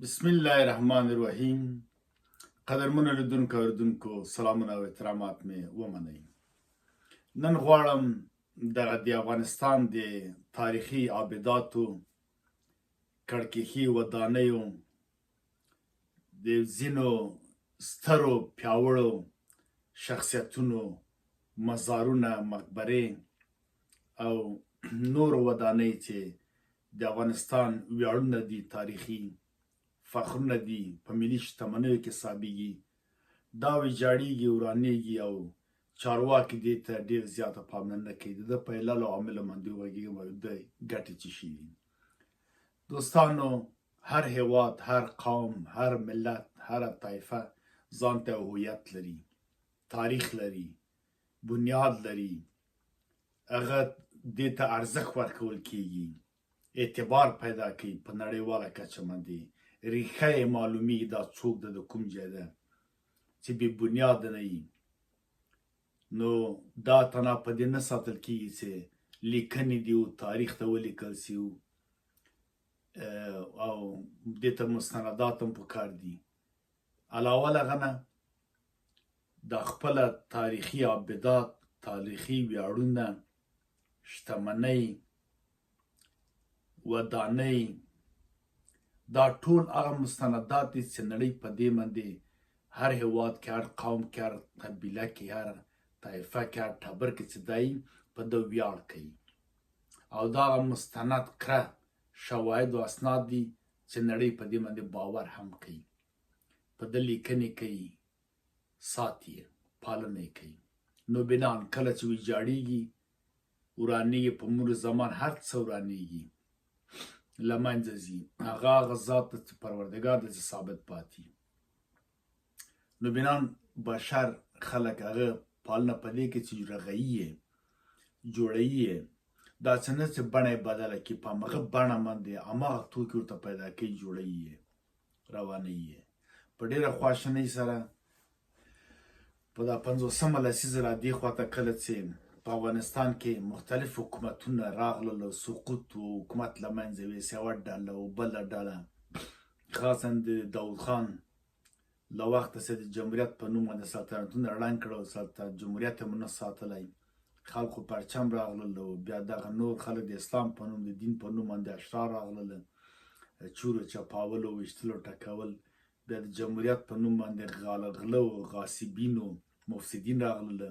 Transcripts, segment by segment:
بسم الله الرحمن الرحیم. قدرمنو لیدونکو اوریدونکو سلامونه او احترامات مې ومنئ. نن غواړم د افغانستان د تاریخي آبداتو، کړکېښي ودانیو، د ځینو سترو پیاوړو شخصیتونو مزارونه، مقبرې او نور ودانۍ چې د افغانستان ویاړونه دي، تاریخي فخرونه دي، په ملي شتمنیو کې حسابېږي، دا ویجاړېږي، ورانېږي او چارواکي دې ته ډېر زیاته پاملرنه نه کوي. د ده په عللو او عاملو باندې وغږېږم او د ګټې څه شي دي. دوستانو، هر هیواد، هر قوم، هر ملت، هره طایفه ځانته هویت لري، تاریخ لري، بنیاد لري. هغه دې ته ارزښت ورکول کېږي، اعتبار پیدا کوي په نړیواله کچه باندې. ریښه یې معلومیږي دا څوک ده، د کوم ځای ده، چې بې بنیاده نه وي. نو دا تنها په دې نه ساتل کېږي چې لیکنې دي او تاریخ ته ولیکل سي او دې ته مستندات هم پکار دي. علاوه له هغه نه دا خپله تاریخي آبدات، تاریخي ویاړونه، شتمنۍ، ودانۍ، دا ټول هغه مستندات دي چې نړۍ په دې باندې هر هیواد کې، هر قوم کې، هر قبیله کې، هر طایفه کې، هر ټبر کې چې دی په ده ویاړ کوي. او دا هغه مستند کره شواهد او اسناد دي چې نړۍ په دې باندې باور هم کوي، په ده لیکنې کوي، ساتي یې، پالنه یې کوي. نو بنان کله چې ویجاړېږي، ورانېږي، په مرور زمان هر څه ورانېږي، له منځه ځي، هغه ذات ته چې پروردګار دی چې ثابت پاتې. نو بنان بشر، خلک هغه پالنه په دې کې چې رغوي یې، جوړوي یې، دا څه نه چې بڼه یې بدله کړي، په همغه بڼه باندې هماغه توکي ورته پیدا کوي، جوړوي یې، روانوي یې په ډېره خواشینۍ سره. په دا 50مه لسیزه را دې خواته کله چې په افغانستان کې مختلف حکومتونه راغلل او سقوط و حکومت له منځه یوسي، یوه ډله او بله ډله، خاصا د داود خان له وخته چې د جمهوریت په نوم باندې سلطنتونه ړنګ کړه او جمهوریت یې ونه ساتلی، خلکو پرچم راغلل او بیا دغه نور خلک د اسلام په نوم، د دین په نوم باندې اشرار راغلل، چورو چپاول او ویشتل او ټکول. بیا د جمهوریت په نوم باندې غله او غاصبین او مفسدین راغلل.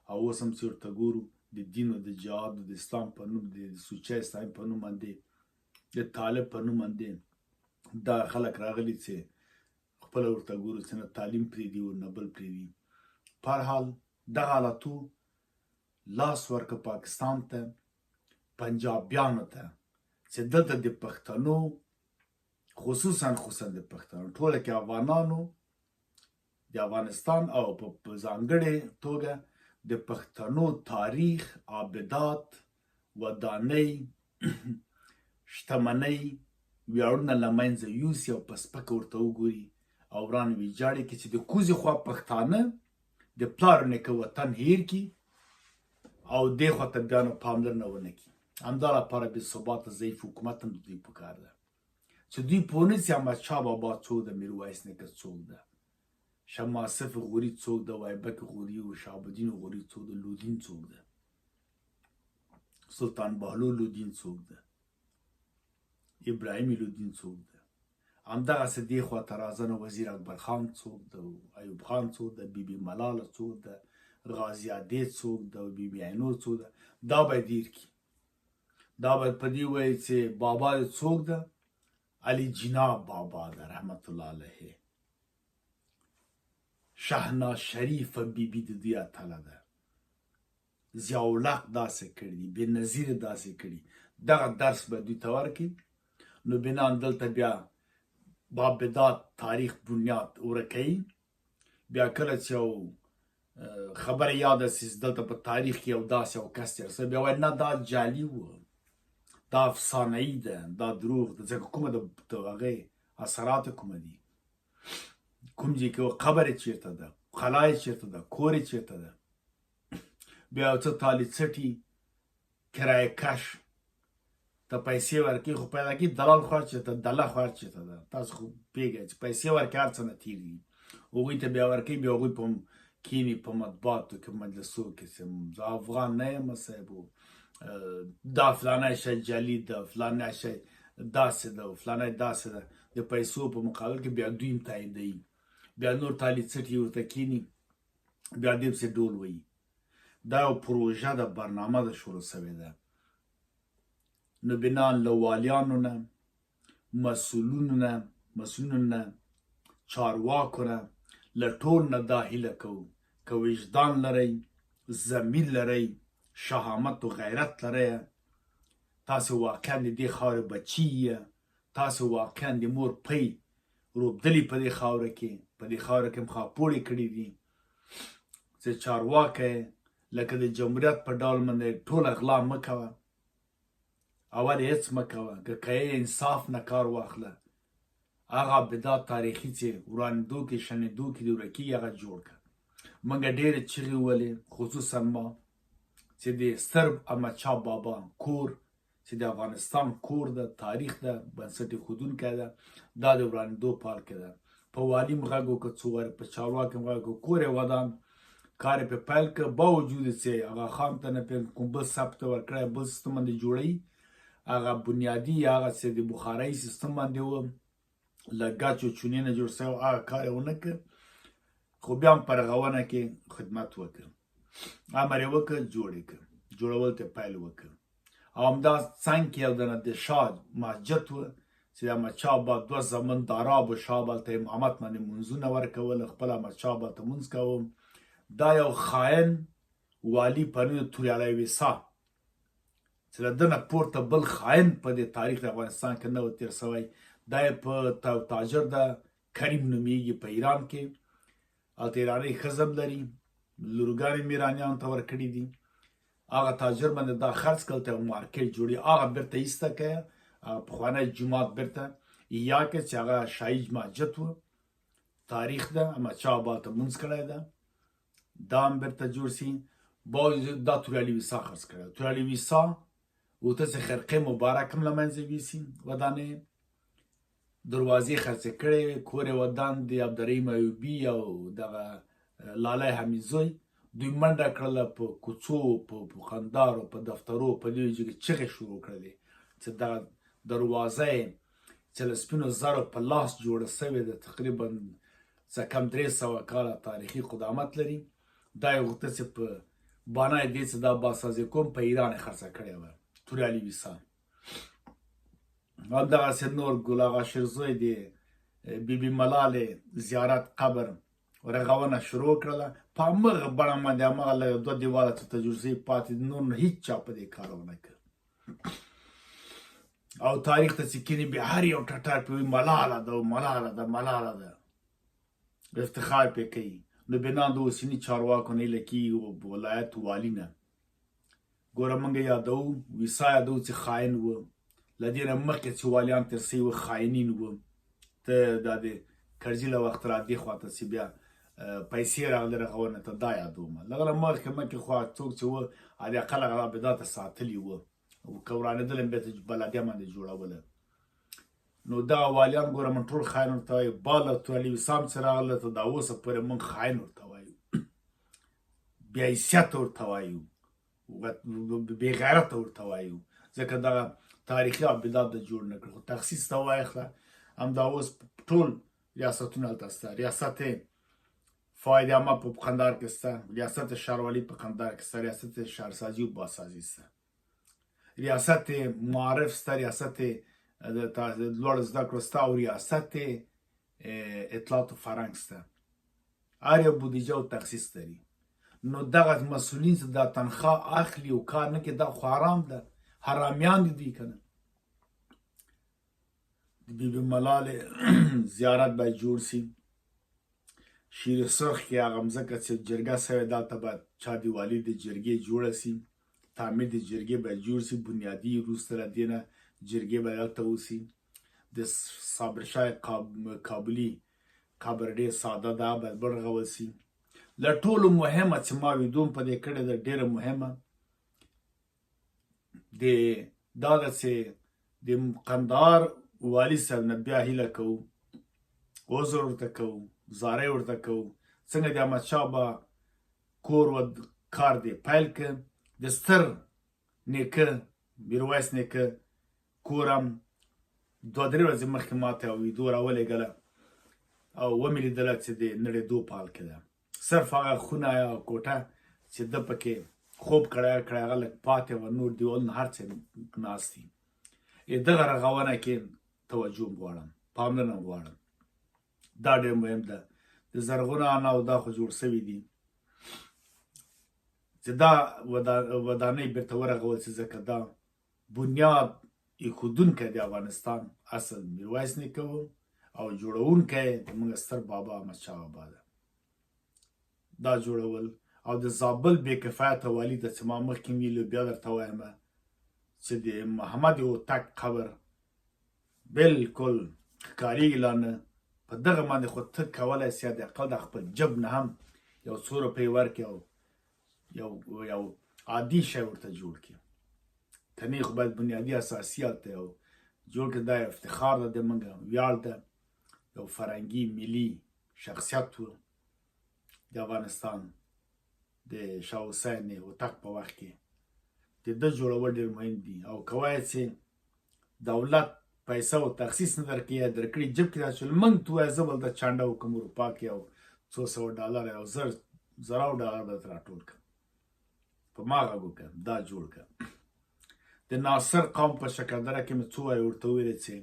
او اوس هم چې ورته ګورو د دین او د جهاد او د اسلام په نوم، د سوچه اسلامي په نوم باندې، د طالب په نوم باندې دا خلک راغلي چې خپله ورته ګورو چې نه تعلیم پرېږدي او نه بل پرېږدي. په هر حال دغه حالتو لاس ورکړه پاکستان ته، پنجابیانو ته، چې دلته د پښتنو، خصوصا د پښتنو، ټوله کې افغانانو، د افغانستان او په ځانګړې توګه د پښتنو تاریخ، آبدات، ودانۍ، شتمنۍ، ویاړونه له منځه یوسي او په سپکه ورته وګوري او وران ویجاړې کړي، چې د کوزې خوا پښتانه د پلار نیکه وطن هیر کړي او دې خوا ته بیا نو پاملرنه ونه کړي. همدا لپاره بې ثباته ضعیف حکومت هم د دوی پکار ده، چې دوی پوه نه شي احمدشاه بابا څوک ده، میرویس نیکه څوک ده، شاه ماصف غوري څوک ده، وایبک غوري او شهابالدین غوري څوک ده، لودین څوک ده، سلطان بهلول لودین څوک ده، ابراهیم لودین څوک ده. همدغسې دې خوا ته راځه نو وزیر اکبر خان څوک ده، ایوب خان څوک ده، بیبي ملاله څوک ده، غازي عادل څوک ده، بیبي عینو څوک ده. دا باید هیر کړي، دا باید په دې ووایي چې بابا دې څوک ده، علي جناب بابا ده رحمت الله علیه، شهناز شریفه بیبي د دوی اتله ده، ضیاءالحق داسې کړي دي، بېنظیر داسې کړي. دغه درس به دوی ته ورکړي. نو بنان دلته بیا آبدات، تاریخ، بنیاد ورکوي. بیا کله چې یو خبره یاده سي دلته په تاریخ کې یو داسې یو کس تېر سوی، بیا وایي نه دا جعلي و، دا افسانه‌ایي ده، دا دروغ ده. ځکه کومه د هغې اثرات کومه دي، کوم ځای کې قبر یې چېرته ده، خلا یې چېرته ده، کور یې چېرته ده. بیا یو څه تالي څټي، کرایه کش ته پیسې ورکوي خو پیدا کړي دلال خوار چېرته دله خوار چېرته ده تاسو خو پوهېږئ چې پیسې ورکوي هر څه نه تېر دي هغوی ته بیا ورکوي بیا هغوی په کینی په مطبوعاتو کې مجلسو کې چې زه افغان نه یم صاحب دا فلانی شی جعلي ده فلانی شی داسې ده فلانی داسې ده د پیسو په مقابل کې بیا دوی هم تاییدوي بیا نور تالي څټي ورته کیني بیا دې پسې ډول وهي دا یو پروژه ده برنامه ده شروع سوې ده نو بنان له والیانو نه مسؤلونو نه چارواکو نه له ټول نه دا هیله کوو که وجدان لرئ ضمیر لرئ شهامت و غیرت لرئ تاسې واقعا د دې خاورې بچي یې تاسې واقعا د مور پی روبدلي په دې خاوره کې هم خاپوړې کړي دي چې چارواکی لکه د جمهوریت په ډول باندې ټوله غلا مه کوه اول هېڅ مه کوه که یې انصاف نه کار واخله هغه بدعت تاریخي چې ورانېدو کې شنېدو کې د ورکي هغه جوړ کړه موږ ډېرې چغې وولې خصوصا ما چې د ستر احمدشاه بابا کور چې د افغانستان کور ده تاریخ ده بنسټ ایښودونکی ده دا د ورانېدو پال کې ده په والي م غږ وکړه څو وارې په چارواکي م غږ وکړه کور یې ودان کار یې پرې پیل کړه باوجود چې هغه خان ته نه پرې کوم بل ثبت ورکړی بل سیستم باندې جوړوي هغه بنیادي هغه چې د بخارۍ سیستم باندې و له ګچ و چونې نه جوړ شوی هغه کار یې ونه کړ خو بیا هم په رغونه کې خدمت وکړ امر یې وکړ جوړ یې کړ جوړول ته پیل وکړ او همدا څنګ کې یو د شاه مسجد و چې د احمدشاه بابا دوه زمنداراب و شاه بابا ته امامت باندې لمونځونه ورکول خپل احمدشاه بابا ته لمونځ کوم دا یو خاین والي په نوم توریالی ویسا چې له ده نه پورته بل خاین په دې تاریخ د افغانستان کې نه و تېر سوی دا یې په تاجر ده کریم نومیږي په ایران کې او د ایرانۍ ښځه هم لري لورګانې مې ایرانیانو ته ورکړي دي هغه تاجر باندې دا خرڅ کړل ته مارکیټ جوړي هغه بیرته ایسته کړه پخوانی جومات بیرته یا که چې هغه شاهي مسجد و تاریخ ده احمدشاه بابا ته لمونځ کړی ده دا هم بیرته جوړ سي باوجود دا توریالي ویسا خرڅ کړی توریالي ویسا ورته چې خرقې مبارک هم له منځه یوسي ودانې دروازې خرڅې کړې کور یې ودان د عبدالرحیم ایوبي او دغه لالی حمید زوی دوی منډه کړله په کوڅو په خندارو په دفترو په دې کې چغې شروع کړلې چې دغه دروازه یې چې له سپینو زرو په لاس جوړه سوې ده تقریبا څه کم 300 کاله تاریخي قدامت لري دا یې غوښته چې په بانای دې چې دا باسازي کوم په ایران یې خرڅه کړې وه توریالي ویسا همدغسې نور ګل اغا شیرزوی د بیبي ملالې زیارت قبر رغونه شروع کړله په همغه بڼه باندې همغه لږ دوه دیواله ته جوړ پاتې نور نه هېڅ چا په دې کار ونه کړ او تاریخ ته چې کیني بیا هر یو ټټر پرې وایي ملاله ده ملاله ده ملاله ده افتخار پرې کوي نو بنان د اوسني چارواکو نه هیله کېږي ولایت والي نه ګوره موږ یادوو ویسا یادوو چې خاین و له دې نه مخکې چې والیان تېر سوي وه خاینین و ته دا د کرزي له وخت را دې خواته چې بیا پیسې راغلې رغونه ته دا یادوم لږ مخکې خو څوک چې وه حد اقل هغه بدعته ساتلي وه که ورانېدل هم بیا ته بلدیه باندې جوړوله نو دغه والیان ګوره موږ ټول خاین ورته وایو باله توریالي ویسا هم چې راغله ته دا اوسه پورې موږ خاین ورته وایو بې حیثیته ورته وایو بې غیرته ورته وایو ځکه دغه تاریخي ابدات د جوړ نه کړ خو تخصیص ته وایخله همدا اوس ټول ریاستونه هلته شته ریاست فاید عامه په قندهار کې شته ریاست ښاروالي په قندهار کې شته ریاست شهرسازي او بازسازي شته ریاست معارف شته ریاست لوړ زده کړو شته او ریاست اطلاعات و فرهنګ شته هر یو بودیجه او تخصیص لري نو دغه مسؤلین چې دا تنخواه اخلي او کار نه کوي دا خو حرام ده حرامیان دي دوی که نه د بیبي ملالې زیارت باید جوړ سي شیر سرخ کې هغه مځکه چې جرګه سوې دلته باید چادیوالي د جرګې جوړه سي تعمیر د جرګې باید جوړ سي بنیادي وروسته له دې نه جرګې باید هلته وسي د صابرشاه کابلي قبر ډېر ساده ده باید برغول سي له ټولو مهمه چې ما ویدوم په دې کړې ده ډېره مهمه د دا ده چې د قندهار والي صاحب نه بیا هیله کوو، عذر ورته کوو، زارۍ ورته کوو، څنګه د احمدشاه بابا کور و کار دی پیل کړ. د ستر نیکه میرویس نیکه کور هم 2-3 ورځې مخکې ماته یو ویډیو راولېږله او ومې لیدله چې د نړېدو په حال کې ده. صرف هغه خونه یا کوټه چې ده پکې خوب کړی هغه لږ پاتې وه، نور دیوالونه هر څه ناست دي. دغه رغونه کې توجه غواړم، پاملرنه غواړم. دا ډېر مهم ده. د زرغونه اناو دا خو جوړ سوي دي چې دا ودانۍ بیرته ورغول شي، ځکه دا بنیاد ایښودونکی د افغانستان اصل میرویس نیکه و او جوړونکی زموږ ستر بابا احمدشاه بابا ده. دا جوړول او د زابل بې کفایته والي ته چې ما مخکې ویلي بیا درته وایم چې د محمد هوتک قبر بلکل ښکارېږي لا نه. په دغه باندې خو ته کولی سې د اقل د خپل جب نه هم یو څو روپۍ ورکړې او یو عادي شی ورته جوړ کړي. تنې خو باید بنیادي اساسیات ته یو جوړ کړي. دا یو افتخار ده د موږ، ویاړ ده، یو فرهنګي ملي شخصیت و د افغانستان د شاه حسین هوتک په وخت کې. د ده جوړول ډېر مهم دي. او که وایې چې دولت پیسه او تخصیص نه درکړي یا درکړي جب کې راچول، موږ ته وایه زه به دلته چانډه وکړم اروپا کې او $100 او $1000 به درته راټول کړم، په ما غږ وکړه، دا جوړ کړه. د ناصر قوم په شکردره کې مې څو وایه ورته وویلې چې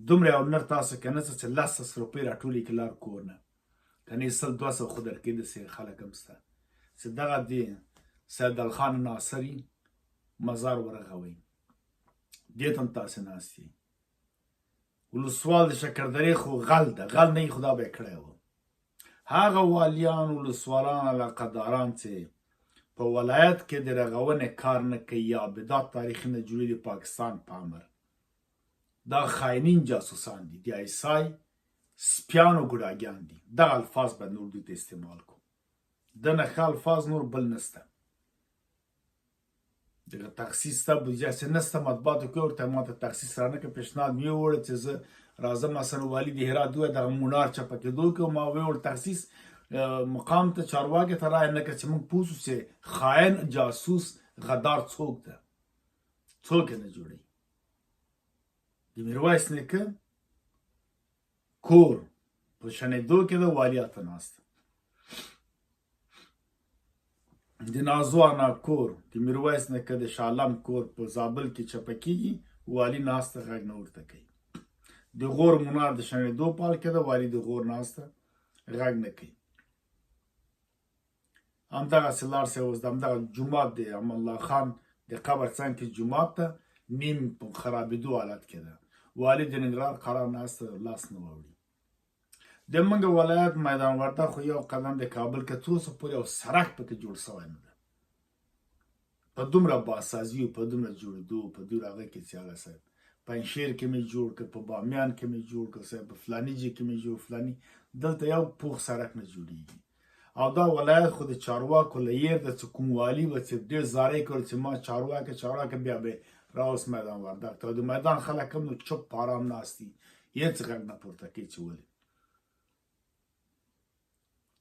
دومره یو نر تاسو که نه څه چې 10 روپۍ راټولې کړي لار کور نه، که نه 100-200 خو درکوي. داسې خلک هم شته چې دغه د سیدال خان ناصري مزار ورغوئ، دې ته هم تاسې ناست یې. ولسوال د شکردرې خو غل ده، غل نه یې خدا به یې کړی و. هغه والیان، ولسوالان، علاقهداران چې په ولایت کې د رغونې کار نه کوي یا ابتدا تاریخي نه جوړي د پاکستان په امر، دا خاینین جاسوسان دي، د ایسای سپیان او ګوډاګیان دي. دغه الفاظ به نور دوی ته استعمال کړو. دنه ښه الفاظ نور بل نسته. دغه تخصیص ته بودجه چې نسته، مطبوعاتو کې ورته ما ته تخصیص رانه کړه. پیشنهاد مې ووړه چې زه راځم مثلا والي د هرات ووایه دغه مونار چپه کېدو کې، ما وویل تخصیص مقام ته چارواکي ته رایم نه کړه چې موږ پوه شو چې خاین جاسوس غدار څوک ده، څوک یې نه جوړوي. د میرویس نیکه کور په شنېدو کې ده، والي هلته ناست ده. د نازو انا کور، د میرویس نیکه د شالم کور په زابل کې چپه کېږي، والي ناسته غږ نه ورته کوي. د غور منار د شنېدو په حال کې ده، والي د غور ناسته غږ نه کوي. همدغسې لاړ شئ اوس د همدغه جومات د امان الله خان د قبر څنګ کې جومات ته نیم په خرابېدو حالت کې ده، والي د ننګرهار قرار ناسته لاس نه واوړي. د موږ ولایت میدان وردګ خو یو قدم د کابل کې څو څه پورې یو سړک پکې جوړ شوی نه ده. په دومره باسازي او په دومره جوړېدو په دومره هغه کې چې هغه صاحب پنجشیر کې مې جوړ کړ، په بامیان کې مې جوړ کړ، صاحب په فلاني ځای کې مې جوړ، فلاني دلته یو پوخ سړک نه جوړېږي. او دا ولایت خو د چارواکو له یېر ده چې کوم والي به چې ډېر زارۍ کړل چې ما چارواکه بیا به راوست میدان وردګ ته. د میدان خلک هم نو چپ په ارام ناست دي، هېڅ غږ نه پورته کوي چې ولې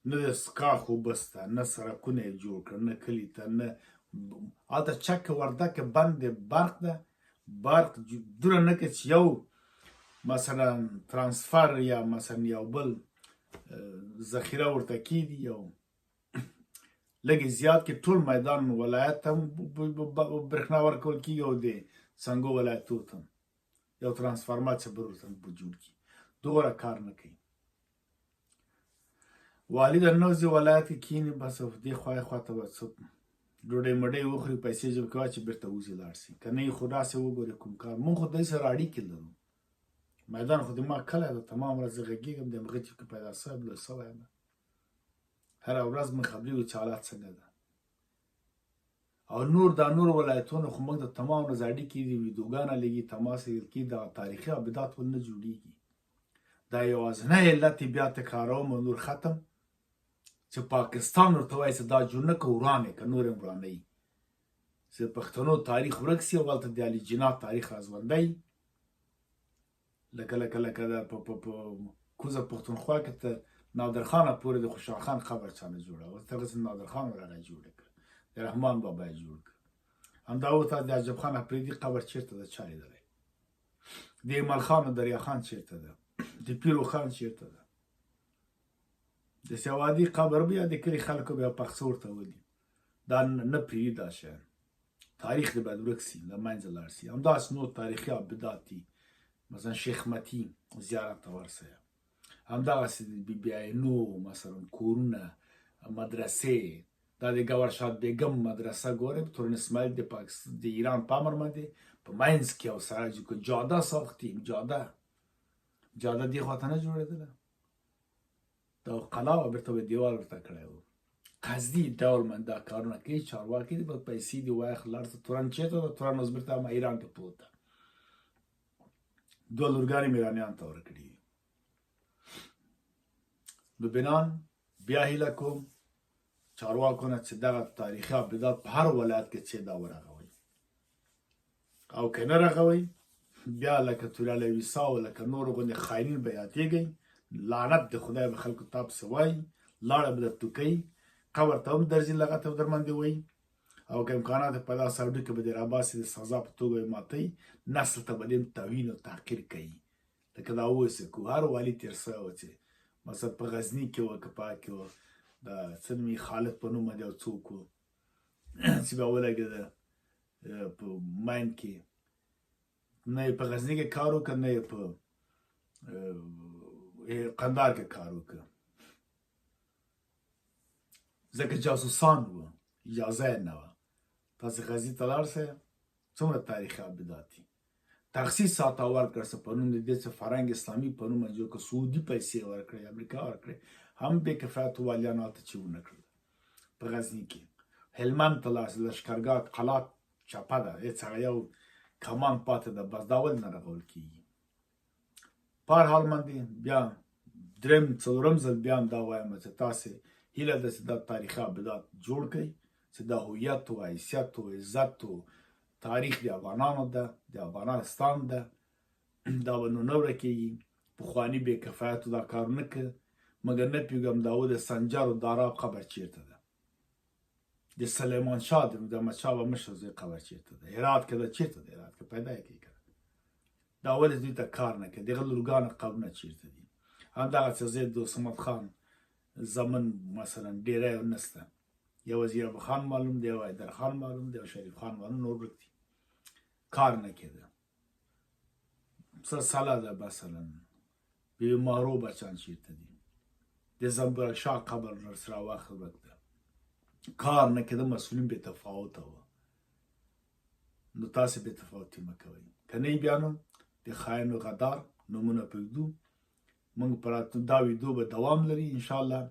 نه د څښاک اوبه شته، نه سړکونه یې جوړ کړل، نه کلي ته، نه هلته چک وردګ کې بند د برق ده، برق دوره نه کوي چې یو مثلا ترانسفر یا مثلا یو بل ذخیره ورته کېږي یو لږې زیات کې ټول میدان ولایت ته هم برېښنا ورکول کېږي او د سنګو ولایتو ته هم یو ترانسفارمر چې بل ورته جوړ کړي. دومره کار نه کوي. والي د نوزي ولایت کې کښېني، بس دې خوا یې خوا ته به څه ډوډۍ مډۍ وخوري، پیسې جیب کې واچي، بېرته وځي لاړ شي. که نه یې خو داسې وګورې کوم کار. مونږ خو دوی سره اړیکې لرو. میدان خو د ما کلی ده، تمام ورځ زه غږېږم د همغه چې پیدا صاحب لوی سوی یم، هره ورځ مې خبرېږو چې حالات څنګه ده. او نور دا نور ولایتونه خو موږ د تمام ورځ اړیکې دي، ویډیوګانې لګي، تماس یې کېږي، دغه تاریخي ابدات ول نه جوړېږي. دا یوازینی علت یې بیا تکراروم او نور ختم چې پاکستان ورته وایي چې دا جوړ نه کړه وران یې کړه، نور یې ورانوي. چې د پښتنو تاریخ ورک سي او هلته د علي جناح تاریخ راژوندی لکه په کوزه پښتونخوا کې ته نادرخانه پورې د خوشحال خان قبر چا نه جوړاوه دغسې نادرخان ورغی جوړ کړه د رحمان بابا یې جوړ کړه همدا ورته د عجب خان اپرېدي قبر چېرته ده چا لیدلی د ایمل خان او دریا خان چېرته ده د پیرو خان چېرته ده د سوادي قبر بیا د کلي خلکو بیا پخڅه ورته ولي دا نه پرېږدي دا شیان تاریخ دې باید ورک سي له منځه لاړ سي همداسې نور تاریخي ابدات دي مثلا شیخ متی زیارت ته ورسئ همدغسې د بیبي عینو مثلا کورونه مدرسې دا د ګورشاد بیګم مدرسه ګورئ تورن اسماعیل د ایران په امر باندې په منځ کې یو سړی چې جاده ساختیم جاده دې خواته نه جوړېدله دا قلا وه بېرته به دیوال ورته کړی و قصدي ډول من دا کارونه کوي چارواکي دي به پیسې دي واخلي لاړ ته تورن چېرته ده تورن اوس بېرته ایران کې پروت ده دوه لورګانې مې ایرانیانو ته ورکړي دي نو بنان بیا هیله کوم چارواکو نه چې دغه تاریخي ابدات په هر ولایت کې چې دا ورغوئ او که نه رغوئ بیا لکه توریال ویسا او لکه نورو غوندې خاینین به یادېږئ لعنت د خدای به خلکو ته پسې وایي لاړه به درته کوي قبر ته هم درځي لغته به درماندې وایي او که امکانات په داسې اړو کې به دې راباسي د سزا په توګه یې ماتوي نسل ته به دې توهین او تحقیر کوي لکه دا اوس یې کوو هر والي تېر سوی و چې مثلا په غزني کې وه که پا کې وه د څه نوم خالد په نوم باندې یو څوک و چې بیا ولګېده په ماین کې نه یې په غزني کې کار وکړه نه یې په قندار کې کار وکړه ځکه جاسوسان وه اجازه یې نه وه تاسې غزني ته لاړ شئ څومره تاریخي ابدات دي تخصیص راته ورکړه څه په نوم د دې څه فرهنګ اسلامي په نوم باندې جوړ کړه سعودي پیسې ورکړې امریکا ورکړې هم بې کفایته والیانو هلته چې ونه کړل په غزني کې هلمند ته لاړ شئ لښکرګاه قلات چپه ده هېڅ هغه یو کمان پاتې ده بس دا ولې نه رغول کېږي په هر حال باندې بیا درېیم څلورم ځل بیا هم دا وایم چې تاسې هیله ده چې دا تاریخي ابدات جوړ کړئ چې دا هویت و حیثیت و عزت و تاریخ د افغانانو ده د افغانستان ده دا به نو نه ورکېږي پخواني بې کفایتو دا کار نه کړه مګر نه پوهېږم دا و د سنجر و دارا قبر چېرته ده د سلیمان شاه د احمدشاه بابا مشر زوی قبر چېرته ده هرات کې ده چېرته ده هرات کې پیدا یې کړي که دا ولې دوی ته کار نه کوي دغه لورګانو قبرونه چېرته دي همدغسې زید دوست محمد خان زمن مثلا ډېری نسته یو وزیر خان معلوم دی یو حیدر خان معلوم دی یو شریف خان معلوم نور ورک دي کار نه کېده سلسله ده مثلا بیبي مارو بچیان چېرته دي د زنبورک شاه قبر سره واخل ورک ده کار نه کېده مسئولین بې تفاوته وه نو تاسې بې تفاوتي مه کوئ که نه بیا نو د خاین و غدار نومونه پرېږدو موږ په دا ویډیو به دوام لري انشاءالله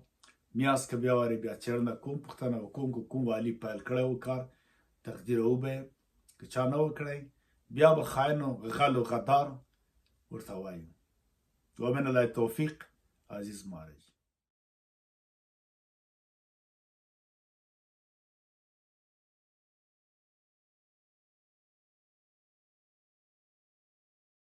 میاشت که بیا وارې بیا څېړنه کوم پوښتنه به کوم که کوم والي پیل کړی و کار تقدیروو به یې که چا نه و کړی بیا به خاین و غل و غدار ورته وایو ومن الله توفیق عزیز مارج